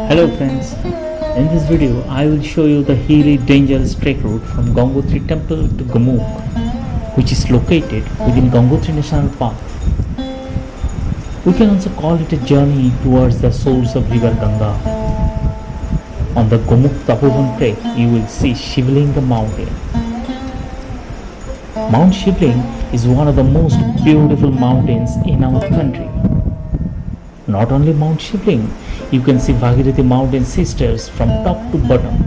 Hello friends, in this video I will show you the hilly dangerous trek route from Gangotri temple to Gaumukh, which is located within Gangotri National Park. We can also call it a journey towards the source of river Ganga. On the Gaumukh trek you will see Shivlinga mountain. Mount Shivling is one of the most beautiful mountains in our country. Not only Mount Shivling, you can see Bhagirathi mountain sisters from top to bottom.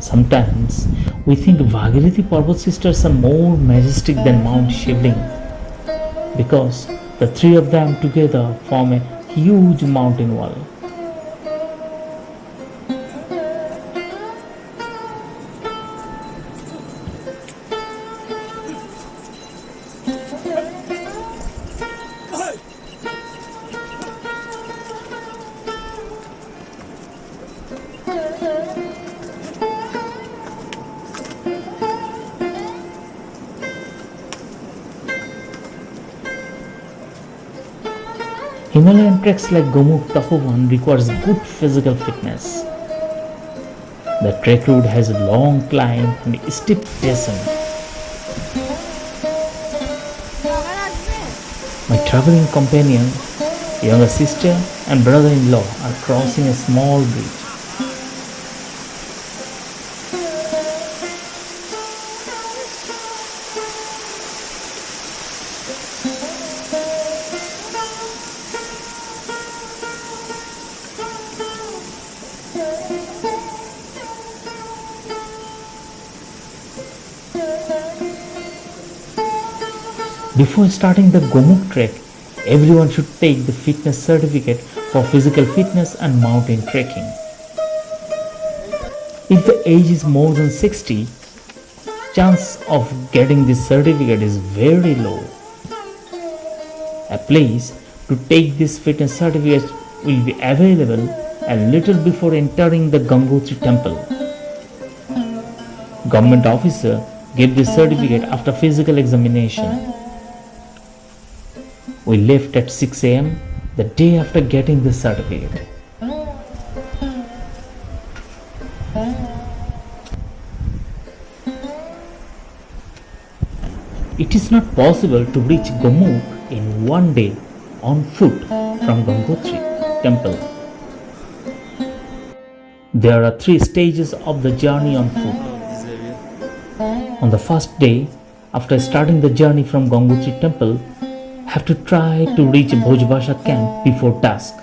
Sometimes we think Bhagirathi Parvat sisters are more majestic than Mount Shivling because the three of them together form a huge mountain wall. Himalayan treks like Gaumukh requires good physical fitness. The trek route has a long climb and steep descent. My traveling companion, younger sister and brother-in-law are crossing a small bridge. Before starting the Gaumukh Trek, everyone should take the fitness certificate for physical fitness and mountain trekking. If the age is more than 60, chance of getting this certificate is very low. A place to take this fitness certificate will be available a little before entering the Gangotri temple. Government officer gave this certificate after physical examination. We left at 6 am the day after getting the certificate. It is not possible to reach Gaumukh in one day on foot from Gangotri temple. There are 3 stages of the journey on foot. On the first day, after starting the journey from Gangotri temple, have to try to reach Bhojbasha camp before dusk.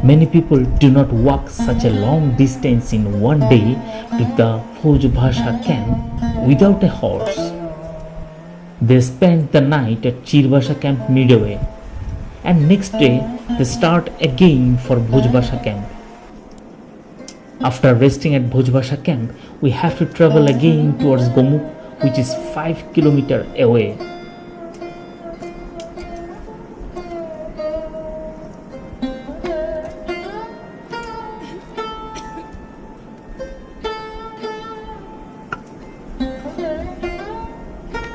Many people do not walk such a long distance in one day to the Bhojbasha camp without a horse. They spend the night at Chirbasha camp midway, and next day they start again for Bhojbasha camp. After resting at Bhojbasha camp, we have to travel again towards Gaumukh, which is 5 kilometers away.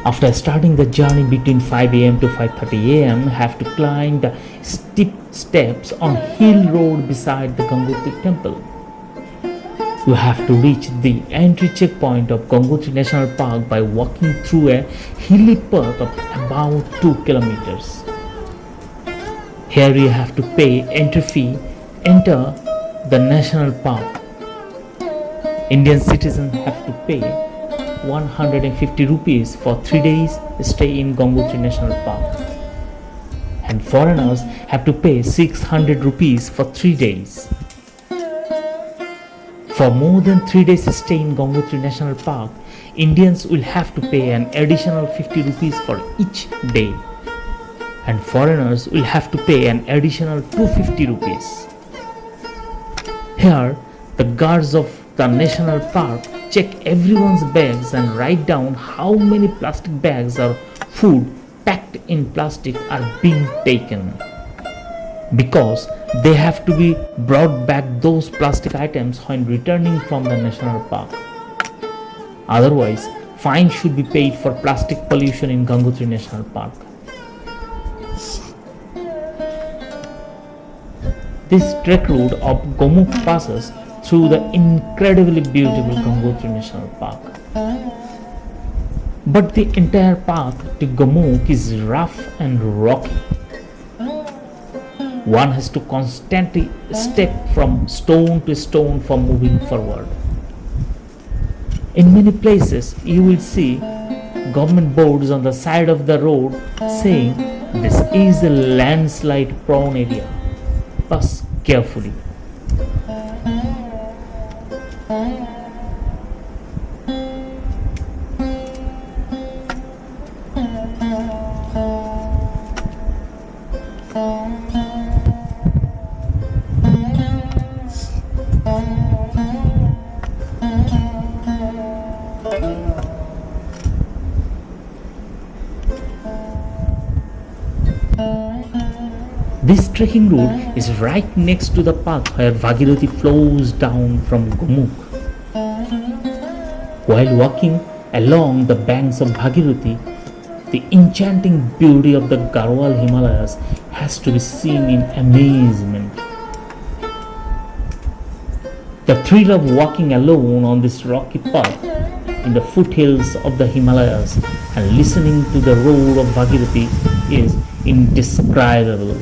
After starting the journey between 5 am to 5:30 am, have to climb the steep steps on hill road beside the Gangotri temple. You have to reach the entry checkpoint of Gangotri National Park by walking through a hilly path of about 2 kilometers. Here you have to pay entry fee, enter the national park. Indian citizens have to pay 150 rupees for 3 days stay in Gangotri National Park, and foreigners have to pay 600 rupees for 3 days. For more than 3 days stay in Gangotri National Park, Indians will have to pay an additional 50 rupees for each day, and foreigners will have to pay an additional 250 rupees. Here, the guards of the national park check everyone's bags and write down how many plastic bags or food packed in plastic are being taken, because they have to be brought back those plastic items when returning from the national park. Otherwise, fine should be paid for plastic pollution in Gangotri National Park. This trek route of Gaumukh passes through the incredibly beautiful Gangotri National Park. But the entire path to Gaumukh is rough and rocky. One has to constantly step from stone to stone for moving forward. In many places, you will see government boards on the side of the road saying this is a landslide prone area. Pass carefully. This trekking route is right next to the path where Bhagirathi flows down from Gaumukh. While walking along the banks of Bhagirathi, the enchanting beauty of the Garhwal Himalayas has to be seen in amazement. The thrill of walking alone on this rocky path in the foothills of the Himalayas and listening to the roar of Bhagirathi is indescribable.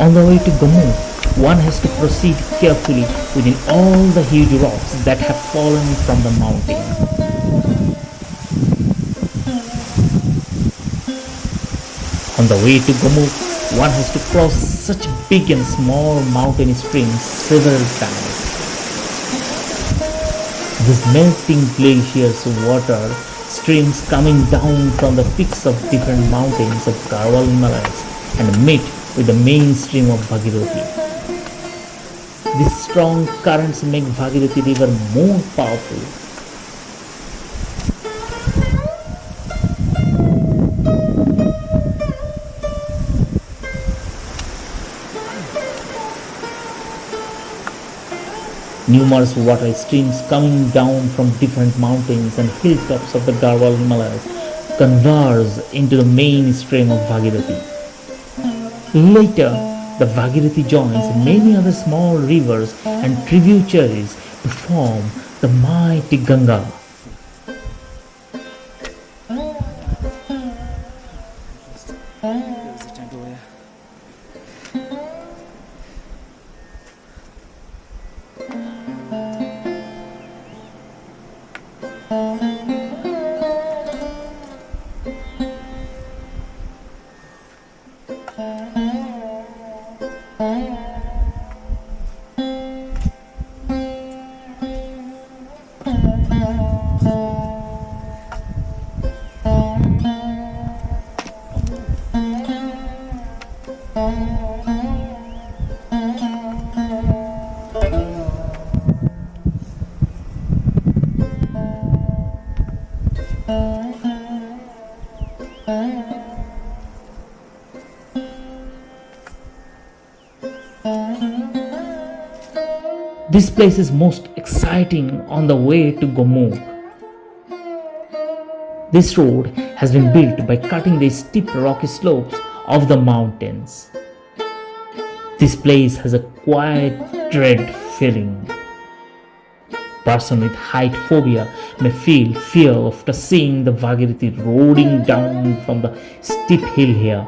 On the way to Gaumukh, one has to proceed carefully within all the huge rocks that have fallen from the mountain. On the way to Gaumukh, one has to cross such big and small mountain streams several times. These melting glaciers water streams coming down from the peaks of different mountains of Garhwal Himalayas and meet with the main stream of Bhagirathi. These strong currents make Bhagirathi river more powerful. Numerous water streams coming down from different mountains and hilltops of the Garhwal Himalayas converge into the main stream of Bhagirathi. Later, the Bhagirathi joins many other small rivers and tributaries to form the mighty Ganga. This place is most exciting on the way to Gaumukh. This road has been built by cutting the steep rocky slopes of the mountains. This place has a quiet dread feeling. Person with height phobia may feel fear after seeing the Bhagirathi rolling down from the steep hill here.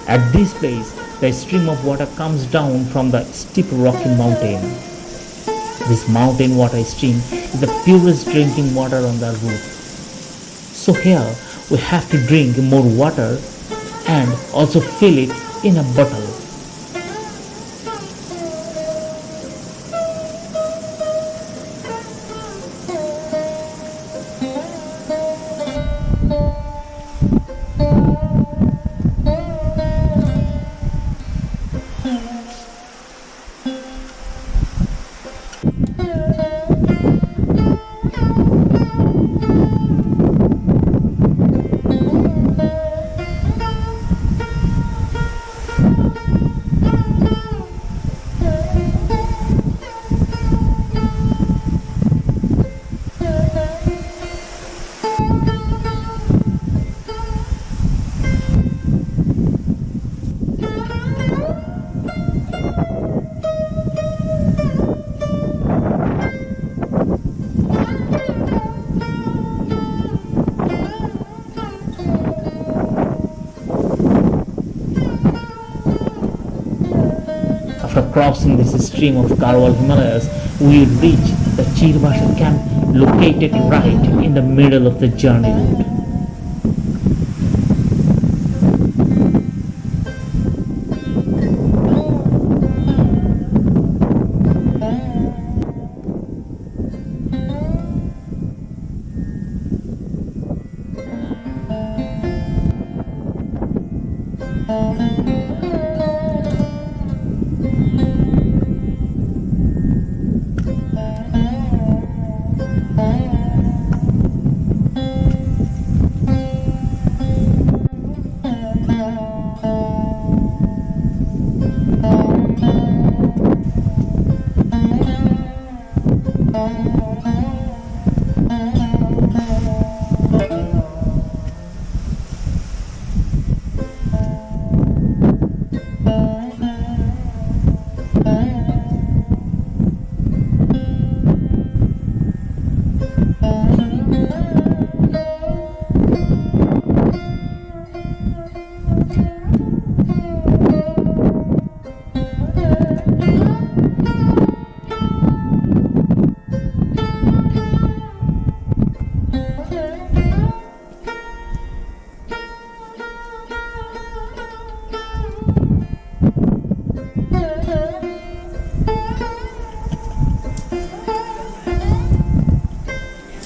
At this place, the stream of water comes down from the steep rocky mountain. This mountain water stream is the purest drinking water on the route. So here we have to drink more water and also fill it in a bottle. After crossing this stream of Garhwal Himalayas, we reach the Chirbasha camp located right in the middle of the journey route.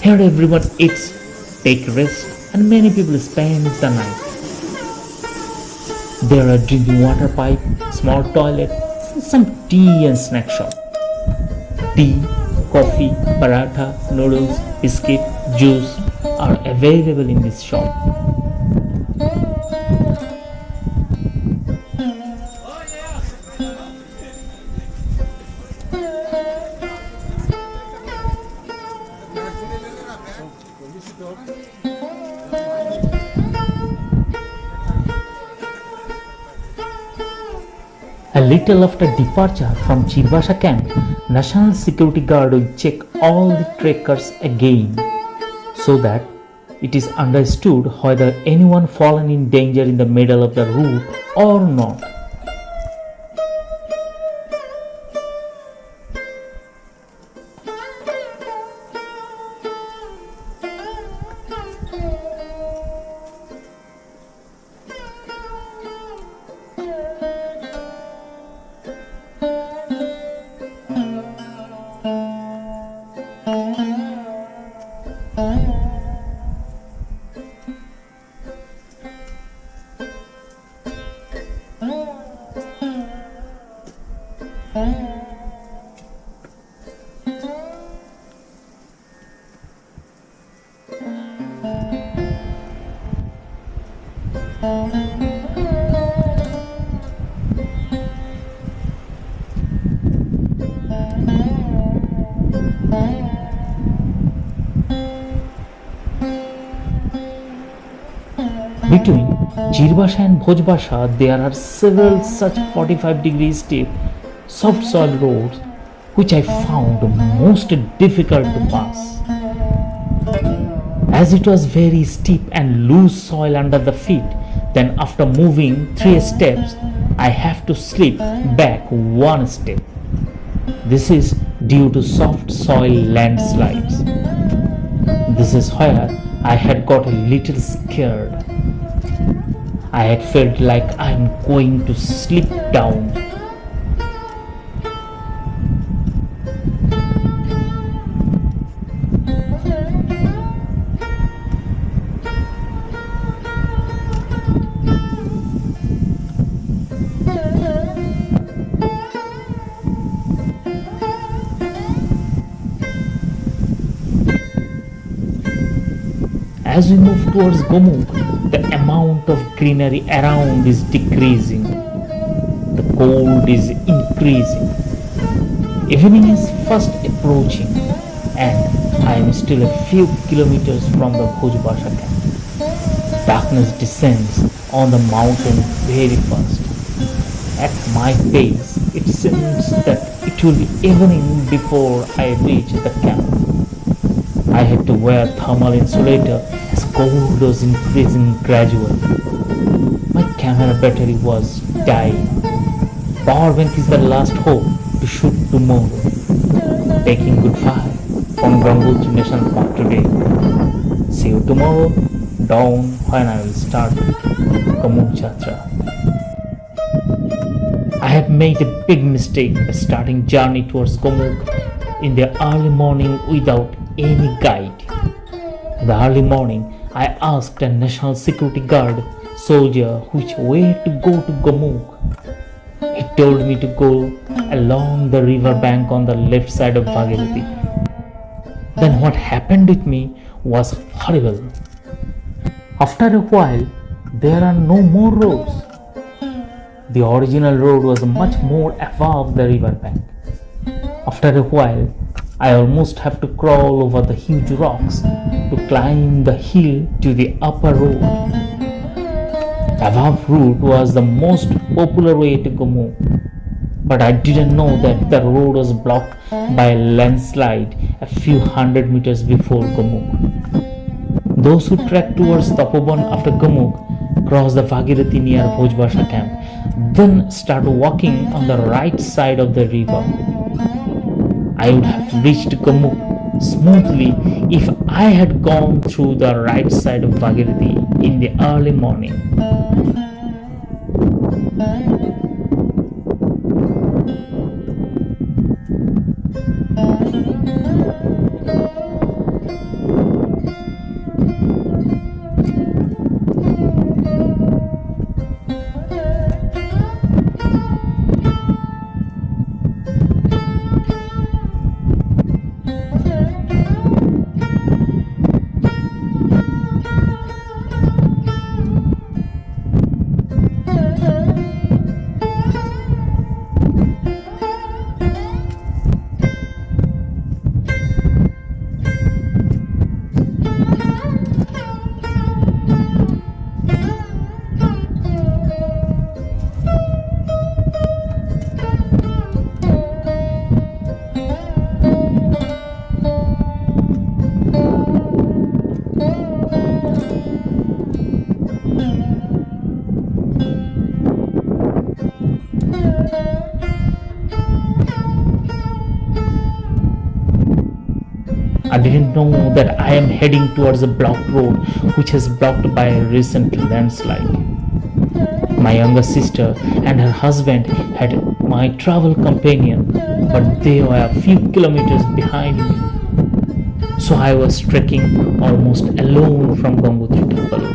Here everyone eats, take rest, and many people spend the night. There are drinking water pipe, small toilet, and some tea and snack shop. Tea, coffee, paratha, noodles, biscuit, juice are available in this shop. A little after departure from Chirbasha camp, National Security Guard will check all the trekkers again so that it is understood whether anyone fallen in danger in the middle of the route or not. Between Jirbasha and Bhojbasha, there are several such 45-degree steep, soft soil roads which I found most difficult to pass. As it was very steep and loose soil under the feet, then after moving 3 steps, I have to slip back 1 step. This is due to soft soil landslides. This is where I had got a little scared. I had felt like I'm going to slip down. As we move towards Gaumukh, the amount of greenery around is decreasing. The cold is increasing. Evening is fast approaching and I am still a few kilometers from the Bhojbasha camp. Darkness descends on the mountain very fast. At my pace, it seems that it will be evening before I reach the camp. I had to wear thermal insulator as cold was increasing gradually. My camera battery was dying. Power bank is the last hope to shoot tomorrow. Taking goodbye from Gangotri National Park today. See you tomorrow dawn when I will start Gaumukh Yatra. I have made a big mistake by starting journey towards Gaumukh in the early morning without any guide. In the early morning, I asked a national security guard soldier which way to go to Gaumukh. He told me to go along the river bank on the left side of Bhagirathi. Then what happened with me was horrible. After a while, there are no more roads. The original road was much more above the river bank. After a while, I almost have to crawl over the huge rocks to climb the hill to the upper road. Above route was the most popular way to Gaumukh, but I didn't know that the road was blocked by a landslide a few hundred meters before Gaumukh. Those who trek towards Tapoban after Gaumukh cross the Bhagirathi near Bhojbasha camp, then start walking on the right side of the river. I would have reached Gaumukh smoothly if I had gone through the right side of Bhagirathi in the early morning. I didn't know that I am heading towards a blocked road which is blocked by a recent landslide. My younger sister and her husband had my travel companion, but they were a few kilometers behind me. So I was trekking almost alone from Gangotri temple.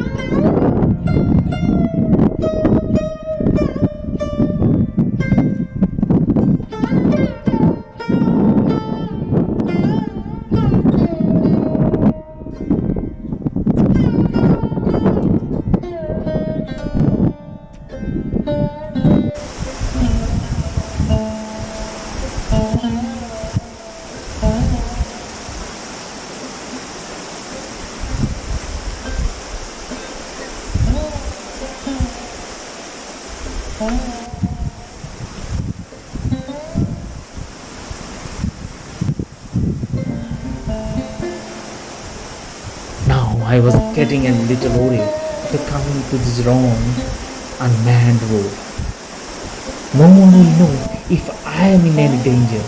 I was getting a little worried after coming to this wrong, unmanned road. No one will know if I am in any danger.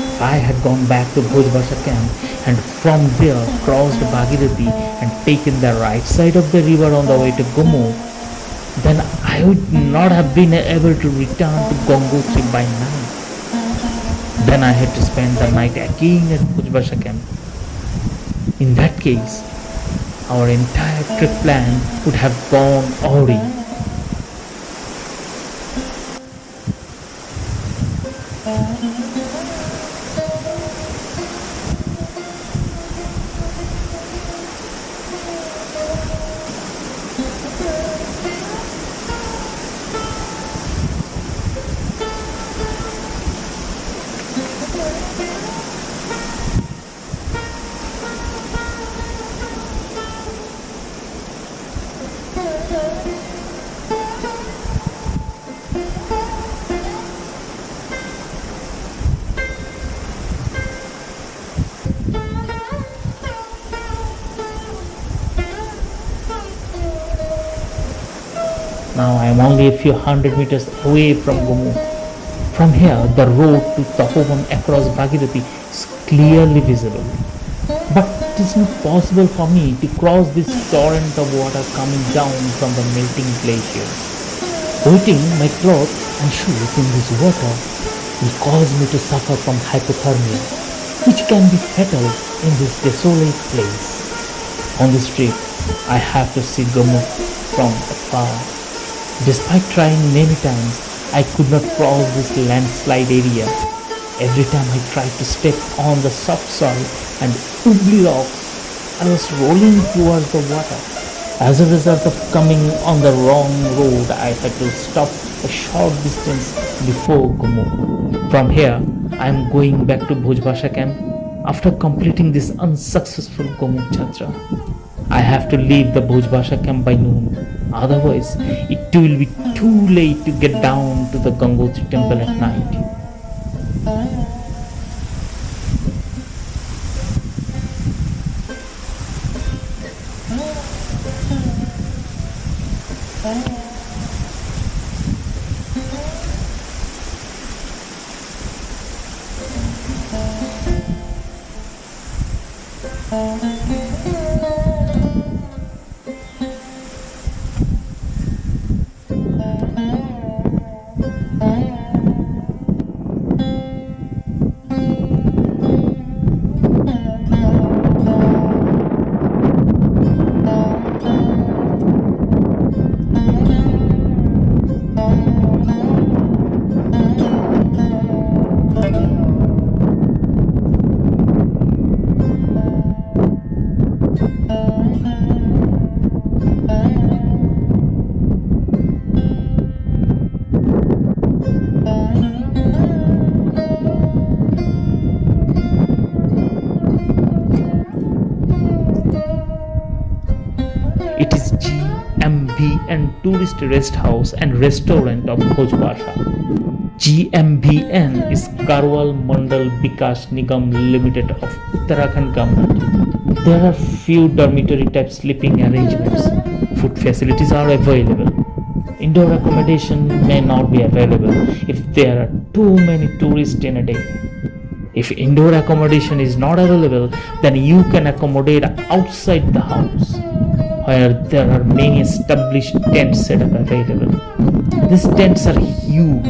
If I had gone back to Bhojbasha camp and from there crossed Bhagirathi and taken the right side of the river on the way to Gaumukh, then I would not have been able to return to Gangotri by night. Then I had to spend the night again at Bhojbasha camp. In that case, our entire trip plan would have gone awry. Now I am only a few hundred meters away from Gaumukh. From here, the road to Tapovan across Bhagirathi is clearly visible. But it is not possible for me to cross this torrent of water coming down from the melting glacier. Wetting my clothes and shoes in this water will cause me to suffer from hypothermia, which can be fatal in this desolate place. On this trip, I have to see Gaumukh from afar. Despite trying many times, I could not cross this landslide area. Every time I tried to step on the soft soil and wobbly rocks, I was rolling towards the water. As a result of coming on the wrong road, I had to stop a short distance before Gaumukh. From here, I am going back to Bhojbasha camp after completing this unsuccessful Gaumukh Yatra. I have to leave the Bhojbasha camp by noon. Otherwise, it will be too late to get down to the Gangotri temple at night. It is GMBN Tourist Rest House and Restaurant of Bhojbasha. GMBN is Garhwal Mandal Vikas Nigam Limited of Uttarakhand government. There are few dormitory type sleeping arrangements. Food facilities are available. Indoor accommodation may not be available if there are too many tourists in a day. If indoor accommodation is not available, then you can accommodate outside the house, where there are many established tent setup available. These tents are huge.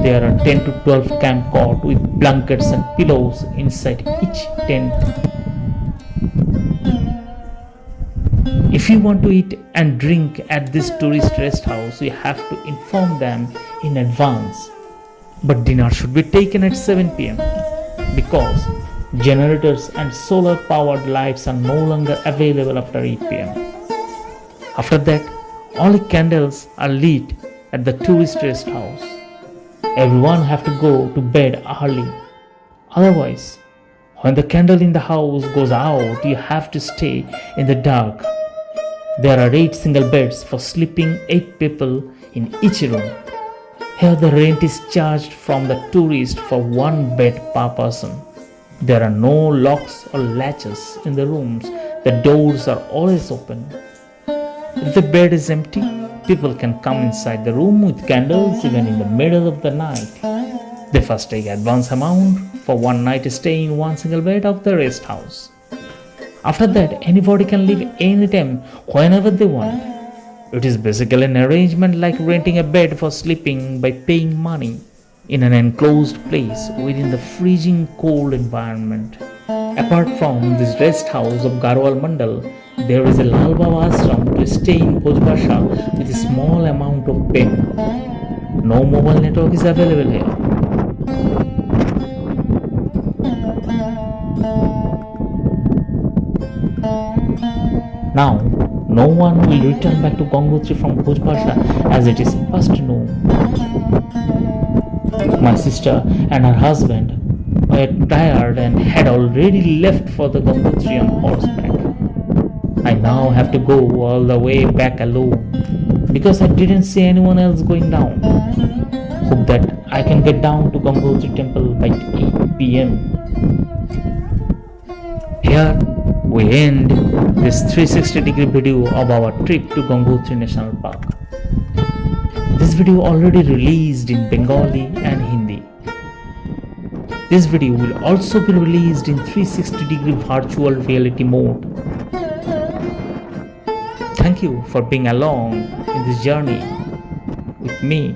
There are 10 to 12 camp cot with blankets and pillows inside each tent. If you want to eat and drink at this tourist rest house, you have to inform them in advance. But dinner should be taken at 7 p.m. because generators and solar powered lights are no longer available after 8 p.m. After that, only candles are lit at the tourist rest house. Everyone have to go to bed early. Otherwise, when the candle in the house goes out, you have to stay in the dark. There are 8 single beds for sleeping 8 people in each room. Here the rent is charged from the tourist for 1 bed per person. There are no locks or latches in the rooms The doors are always open. If the bed is empty, people can come inside the room with candles even in the middle of the night. They first take advance amount for one night stay in one single bed of the rest house. After that, anybody can leave anytime, whenever they want. It is basically an arrangement like renting a bed for sleeping by paying money in an enclosed place within the freezing cold environment. Apart from this rest house of Garhwal Mandal, there is a Lal Baba ashram to stay in Bhojbasha with a small amount of bed. No mobile network is available here. Now, no one will return back to Gangotri from Bhojbasha as it is past noon. My sister and her husband were tired and had already left for the Gangotri on horseback. I now have to go all the way back alone because I didn't see anyone else going down. Hope that I can get down to Gangotri temple by 8 p.m. Here we end this 360-degree video of our trip to Gangotri National Park. This video already released in Bengali and Hindi. This video will also be released in 360-degree virtual reality mode. Thank you for being along in this journey with me.